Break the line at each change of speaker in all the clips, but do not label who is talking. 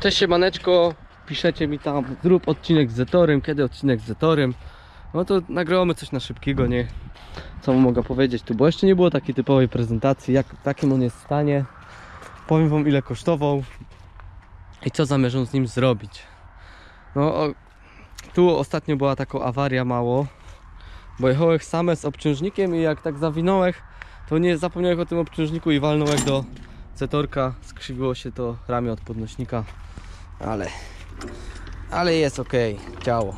Cześć siemaneczko, piszecie mi tam, zrób odcinek z Zetorem, kiedy odcinek z Zetorem. No to nagramy coś na szybkiego, nie? Co mogę powiedzieć tu, bo jeszcze nie było takiej typowej prezentacji, w jakim on jest w stanie. Powiem wam, ile kosztował i co zamierzam z nim zrobić. No, tu ostatnio była taka awaria mało, bo jechałem same z obciążnikiem i jak tak zawinąłem, to nie zapomniałem o tym obciążniku i walnąłem do Zetorka, skrzywiło się to ramię od podnośnika, ale jest ok, działo.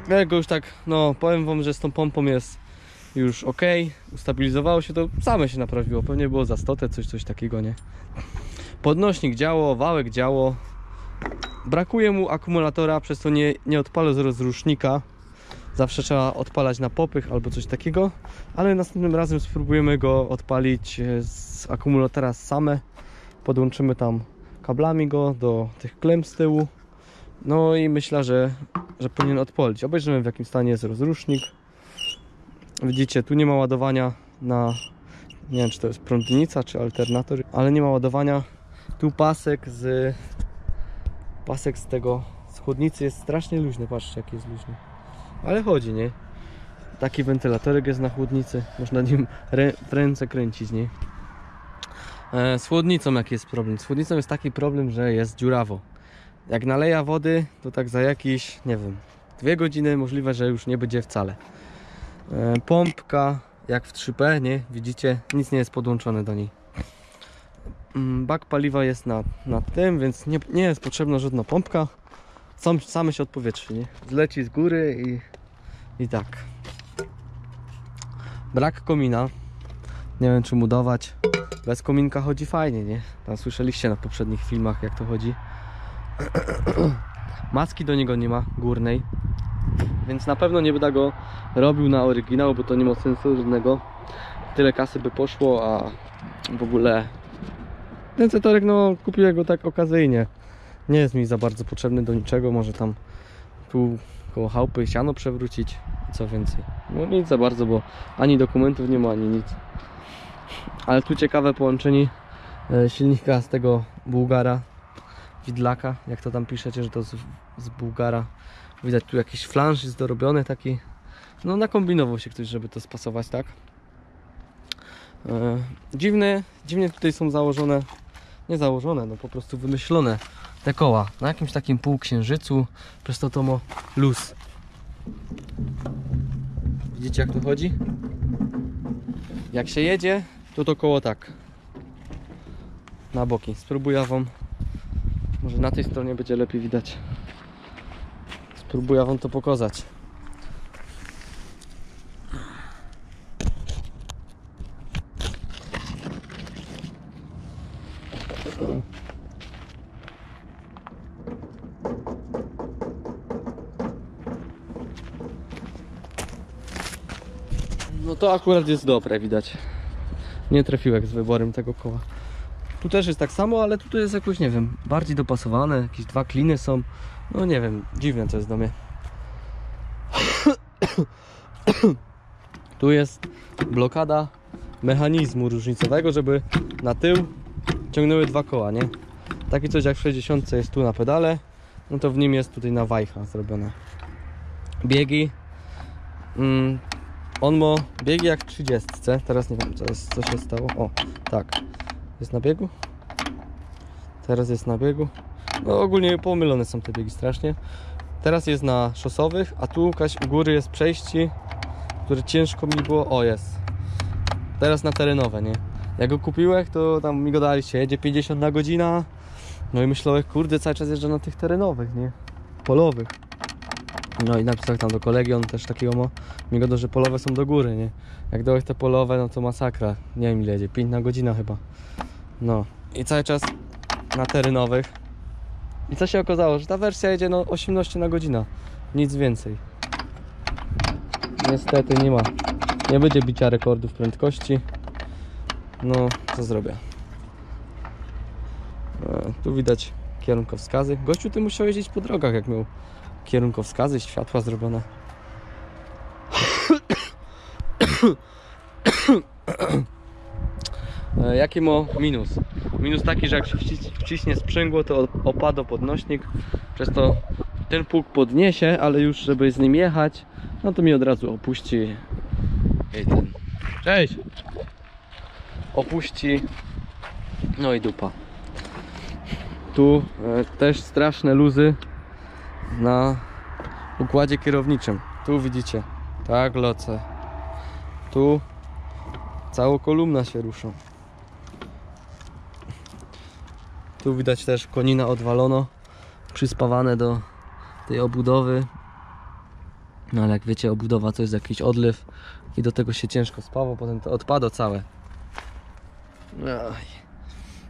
Ja go już tak, no powiem wam, że z tą pompą jest już ok, ustabilizowało się to, same się naprawiło, pewnie było za stotę, coś takiego, nie? Podnośnik działo, wałek działo, brakuje mu akumulatora, przez to nie odpalę z rozrusznika. Zawsze trzeba odpalać na popych albo coś takiego, ale następnym razem spróbujemy go odpalić z akumulatora same. Podłączymy tam kablami go do tych klem z tyłu. No i myślę, że powinien odpalić. Obejrzymy, w jakim stanie jest rozrusznik. Widzicie, tu nie ma ładowania na... Nie wiem, czy to jest prądnica, czy alternator, ale nie ma ładowania. Tu pasek z tego z chłodnicy jest strasznie luźny. Patrzcie, jaki jest luźny. Ale chodzi, nie? Taki wentylatorek jest na chłodnicy. Można nim w ręce kręcić, nie? Z chłodnicą jaki jest problem? Z chłodnicą jest taki problem, że jest dziurawo. Jak naleja wody, to tak za jakieś, nie wiem, 2 godziny możliwe, że już nie będzie wcale. Pompka jak w 3P, nie? Widzicie? Nic nie jest podłączone do niej. Bak paliwa jest na tym, więc nie jest potrzebna żadna pompka. Same się odpowietrzy, nie? Zleci z góry i tak. Brak komina. Nie wiem, czy mu dawać. Bez kominka chodzi fajnie, nie? Tam słyszeliście na poprzednich filmach, jak to chodzi. Maski do niego nie ma, górnej. Więc na pewno nie będę go robił na oryginał, bo to nie ma sensu żadnego. Tyle kasy by poszło, a w ogóle ten Zetorek, no kupiłem go tak okazyjnie. Nie jest mi za bardzo potrzebny do niczego. Może tam tu koło chałupy siano przewrócić, co więcej. No nic za bardzo, bo ani dokumentów nie ma, ani nic. Ale tu ciekawe połączenie silnika z tego Bułgara, widlaka, jak to tam piszecie, że to z Bułgara. Widać tu jakiś flanż jest dorobiony taki. No nakombinował się ktoś, żeby to spasować, tak? Dziwnie tutaj są założone, nie założone, no po prostu wymyślone te koła na jakimś takim półksiężycu, przez to ma luz. Widzicie, jak to chodzi? Jak się jedzie, to koło tak na boki. Spróbuję wam, może na tej stronie będzie lepiej widać. Spróbuję wam to pokazać. No to akurat jest dobre, widać. Nie trafiłem z wyborem tego koła. Tu też jest tak samo, ale tutaj jest jakoś, nie wiem, bardziej dopasowane. Jakieś 2 kliny są. No nie wiem, dziwne to jest do mnie. Tu jest blokada mechanizmu różnicowego, żeby na tył ciągnęły 2 koła, nie? Takie coś jak w 60 jest tu na pedale, no to w nim jest tutaj na wajcha zrobione. Biegi. On ma biegi jak w 30. Teraz nie wiem, co się stało. O, tak. Jest na biegu? Teraz jest na biegu. No ogólnie pomylone są te biegi strasznie. Teraz jest na szosowych, a tu u góry jest przejście, które ciężko mi było. O, jest. Teraz na terenowe, nie? Jak go kupiłem, to tam mi go daliście. Jedzie 50 na godzinę. No i myślałem, kurde, cały czas jeżdżę na tych terenowych, nie? Polowych. No i napisał tam do kolegi, on też takiego ma. Mi go, że polowe są do góry, nie? Jak dałeś te polowe, no to masakra. Nie wiem ile jedzie, 5 na godzinę chyba. No i cały czas na terenowych. I co się okazało, że ta wersja jedzie no 18 na godzinę. Nic więcej. Niestety nie będzie bicia rekordów prędkości. No co zrobię. Tu widać kierunkowskazy. Gościu ty musiał jeździć po drogach, jak miał kierunkowskazy, światła zrobione. Jaki ma minus? Minus taki, że jak się wciśnie sprzęgło, to opada podnośnik, przez to ten pług podniesie, ale już żeby z nim jechać, no to mi od razu opuści. Cześć! Opuści, no i dupa. Tu też straszne luzy na układzie kierowniczym. Tu widzicie, tak loce. Tu cała kolumna się rusza. Tu widać też konina odwalono, przyspawane do tej obudowy. No ale jak wiecie, obudowa to jest jakiś odlew i do tego się ciężko spało, potem to odpada całe.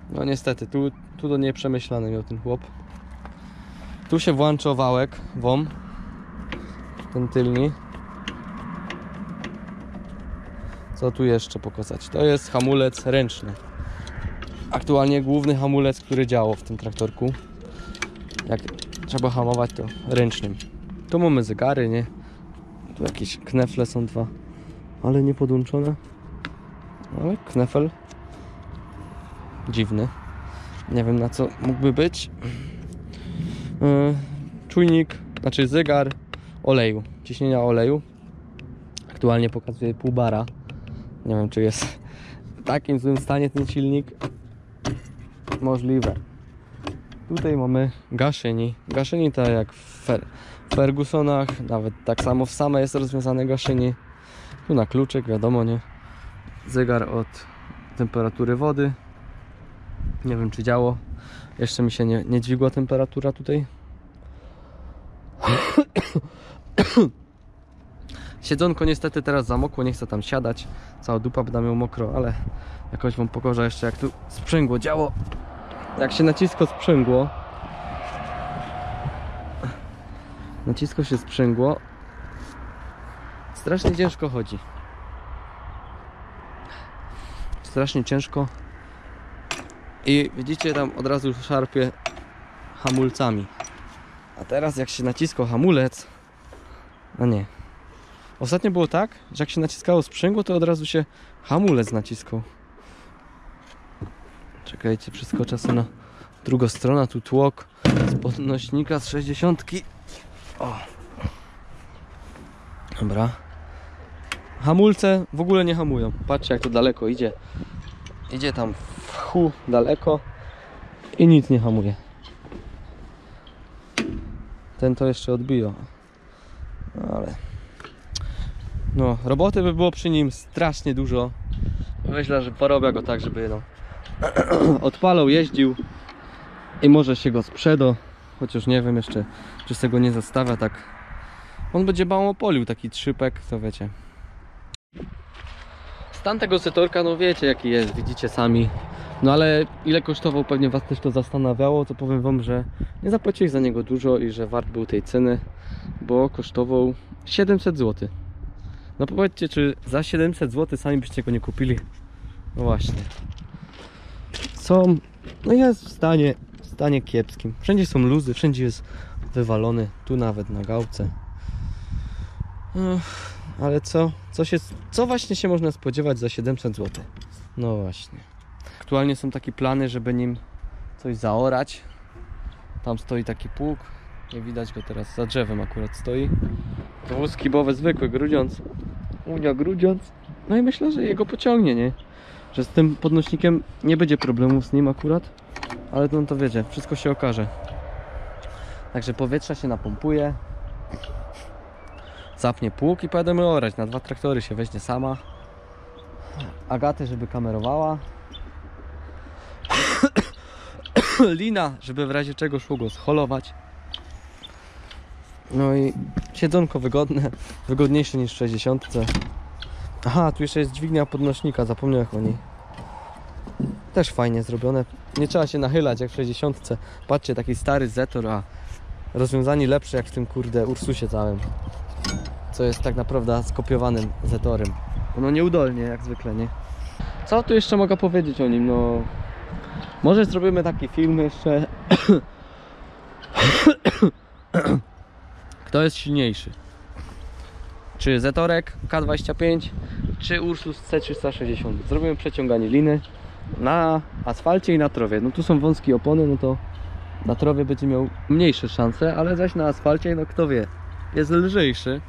No niestety, tu to nieprzemyślane miał ten chłop. Tu się włącza wałek, WOM, ten tylny. Co tu jeszcze pokazać? To jest hamulec ręczny. Aktualnie główny hamulec, który działał w tym traktorku. Jak trzeba hamować, to ręcznym. Tu mamy zegary, nie? Tu jakieś knefle są dwa, ale nie podłączone. Ale knefel dziwny. Nie wiem na co mógłby być. Czujnik, znaczy zegar oleju, ciśnienia oleju. Aktualnie pokazuje pół bara. Nie wiem, czy jest w takim złym stanie ten silnik. Możliwe. Tutaj mamy gaszyni. Gaszyni tak jak w Fergusonach, nawet tak samo w same jest rozwiązane gaszyni. Tu na kluczyk, wiadomo, nie? Zegar od temperatury wody. Nie wiem, czy działo. Jeszcze mi się nie dźwigła temperatura tutaj. Siedzonko niestety teraz zamokło, nie chcę tam siadać. Cała dupa będę miał mokro, ale jakoś wam pokażę jeszcze, jak tu sprzęgło działo. Jak się nacisko sprzęgło, się sprzęgło, strasznie ciężko chodzi. Strasznie ciężko. I widzicie, tam od razu szarpie hamulcami. A teraz jak się naciskał hamulec, no nie. Ostatnio było tak, że jak się naciskało sprzęgło, to od razu się hamulec naciskał. Czekajcie, przeskoczę sobie na drugą stronę. Tu tłok z podnośnika z 60. O. Dobra. Hamulce w ogóle nie hamują. Patrzcie, jak to daleko idzie. Idzie tam w chu daleko i nic nie hamuje. Ten to jeszcze odbija. Ale no, roboty by było przy nim strasznie dużo. Myślę, że porobię go tak, żeby no, odpalał, jeździł i może się go sprzeda. Chociaż nie wiem jeszcze, czy z tego nie zostawia tak. On będzie mało polił, taki trzypek, to wiecie. Stan tego setorka, no wiecie jaki jest, widzicie sami. No ale ile kosztował, pewnie was też to zastanawiało, to powiem wam, że nie zapłacili za niego dużo i że wart był tej ceny, bo kosztował 700 zł. No powiedzcie, czy za 700 zł sami byście go nie kupili? No właśnie. No jest w stanie kiepskim. Wszędzie są luzy, wszędzie jest wywalony, tu nawet na gałce. Ale co właśnie się można spodziewać za 700 zł? No właśnie. Aktualnie są takie plany, żeby nim coś zaorać. Tam stoi taki pług. Nie widać go teraz, za drzewem akurat stoi. To wóz kibowy zwykły, grudziąc. Unia grudziąc. No i myślę, że jego pociągnie, nie? Że z tym podnośnikiem nie będzie problemów z nim akurat. Ale no to wiecie, wszystko się okaże. Także powietrza się napompuje. Zapnie pług i pojedziemy orać. Na 2 traktory się weźmie sama. Agatę, żeby kamerowała. Lina, żeby w razie czego szło go scholować. No i siedzonko wygodne. Wygodniejsze niż w 60. Aha, tu jeszcze jest dźwignia podnośnika. Zapomniałem o niej. Też fajnie zrobione. Nie trzeba się nachylać jak w 60. Patrzcie, taki stary Zetor, a rozwiązanie lepsze jak w tym kurde Ursusie całym. Co jest tak naprawdę skopiowanym Zetorem. No nieudolnie jak zwykle, nie? Co tu jeszcze mogę powiedzieć o nim? No może zrobimy taki film jeszcze. Kto jest silniejszy? Czy Zetorek K25, czy Ursus C360? Zrobimy przeciąganie liny. na asfalcie i na trawie. No tu są wąskie opony, no to na trawie będzie miał mniejsze szanse, ale zaś na asfalcie, no kto wie, jest lżejszy.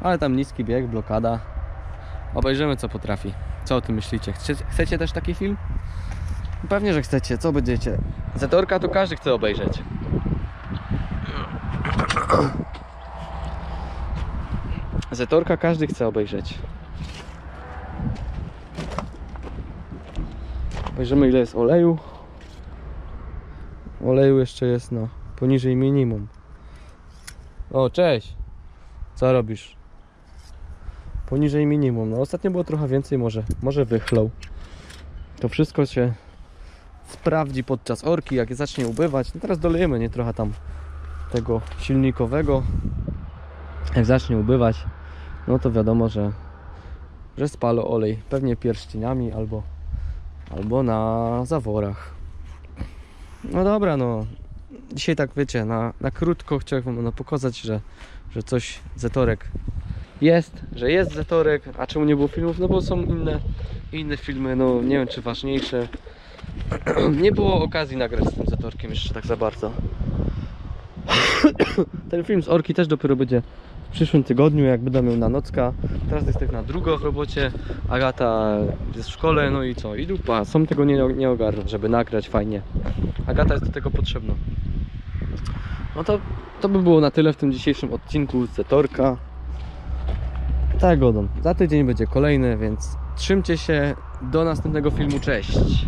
Ale tam niski bieg, blokada. Obejrzymy co potrafi. Co o tym myślicie? Chcecie też taki film? Pewnie, że chcecie. Co będziecie? Zetorka to każdy chce obejrzeć. Zetorka każdy chce obejrzeć. Obejrzymy ile jest oleju. Oleju jeszcze jest no poniżej minimum. O, cześć! Co robisz? Poniżej minimum. No ostatnio było trochę więcej, może wychlał. To wszystko się sprawdzi podczas orki, jak zacznie ubywać. No teraz dolejemy, nie, trochę tam tego silnikowego. Jak zacznie ubywać, no to wiadomo, że spalę olej. Pewnie pierścieniami albo na zaworach. No dobra, no dzisiaj tak wiecie, na krótko chciałem wam pokazać, że coś Zetorek jest, że jest Zetorek. A czemu nie było filmów? No bo są inne filmy, no nie wiem czy ważniejsze. Nie było okazji nagrać z tym Zetorkiem jeszcze tak za bardzo. Ten film z orki też dopiero będzie w przyszłym tygodniu, jak będę miał na nocka. Teraz jest tak na drugo w robocie. Agata jest w szkole, no i co? I dupa, sam tego nie ogarnę, żeby nagrać fajnie. Agata jest do tego potrzebna. No to by było na tyle w tym dzisiejszym odcinku z Zetorka. Tak, godą. Za tydzień będzie kolejny, więc trzymcie się. Do następnego filmu. Cześć!